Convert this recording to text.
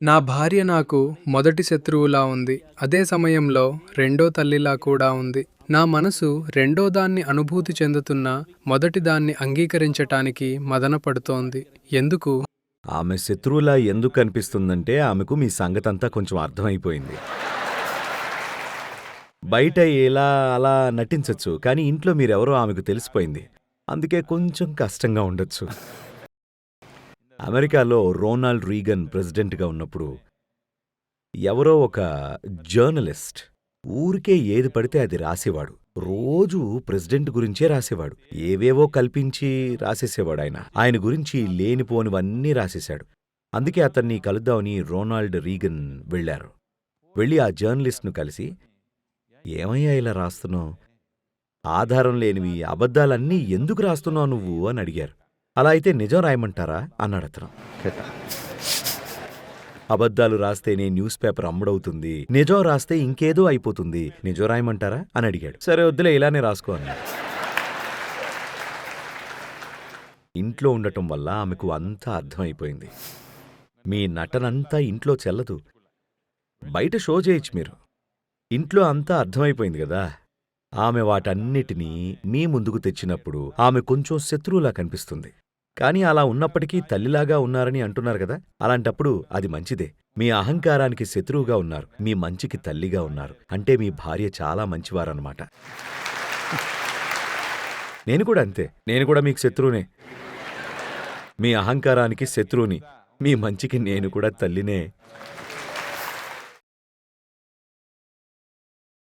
నా భార్య నాకు మొదటి శత్రువులా ఉంది. అదే సమయంలో రెండో తల్లిలా కూడా ఉంది. నా మనసు రెండో దాన్ని అనుభూతి చెందుతున్నా మొదటి దాన్ని అంగీకరించటానికి మదనపడుతోంది. ఎందుకు? ఆమె శత్రువులా ఎందుకు అనిపిస్తుందంటే ఆమెకు మీ సంగతంతా కొంచెం అర్థమైపోయింది. బయట ఇలా అలా నటించొచ్చు, కానీ ఇంట్లో మీరెవరో ఆమెకు తెలిసిపోయింది. అందుకే కొంచెం కష్టంగా ఉండొచ్చు. అమెరికాలో రోనాల్డ్ రీగన్ ప్రెసిడెంట్గా ఉన్నప్పుడు ఎవరో ఒక జర్నలిస్ట్ ఊరికే ఏది పడితే అది రాసేవాడు. రోజూ ప్రెసిడెంట్ గురించే రాసేవాడు. ఏవేవో కల్పించి రాసేసేవాడు ఆయన. ఆయన గురించి లేనిపోనివన్నీ రాసేశాడు. అందుకే అతన్ని కలుద్దామని రోనాల్డ్ రీగన్ వెళ్లారు. వెళ్ళి ఆ జర్నలిస్ట్ను కలిసి, ఏమయ్యా ఇలా రాస్తున్నావు? ఆధారం లేనివి అబద్ధాలన్నీ ఎందుకు రాస్తున్నావు నువ్వు అని అడిగారు. అలా అయితే నిజం రాయమంటారా అన్నాడతను. అబద్ధాలు రాస్తేనే న్యూస్ పేపర్ అమ్ముడవుతుంది, నిజం రాస్తే ఇంకేదో అయిపోతుంది, నిజం రాయమంటారా అని అడిగాడు. సరే వద్దులే, ఇలానే రాసుకో అన్నాడు. ఇంట్లో ఉండటం వల్ల ఆమెకు అంతా అర్థమైపోయింది. మీ నటనంతా ఇంట్లో చెల్లదు, బయట షో చేయొచ్చు మీరు. ఇంట్లో అంతా అర్థమైపోయింది గదా. ఆమె వాటన్నిటినీ మీ ముందుకు తెచ్చినప్పుడు ఆమె కొంచెం శత్రువులా కనిపిస్తుంది. కానీ అలా ఉన్నప్పటికీ తల్లిలాగా ఉన్నారని అంటున్నారు కదా. అలాంటప్పుడు అది మంచిదే. మీ అహంకారానికి శత్రువుగా ఉన్నారు, మీ మంచికి తల్లిగా ఉన్నారు. అంటే మీ భార్య చాలా మంచివారన్నమాట. నేను కూడా అంతే. నేను కూడా మీకు శత్రువునే. మీ అహంకారానికి శత్రువుని, మీ మంచికి నేను కూడా తల్లినే.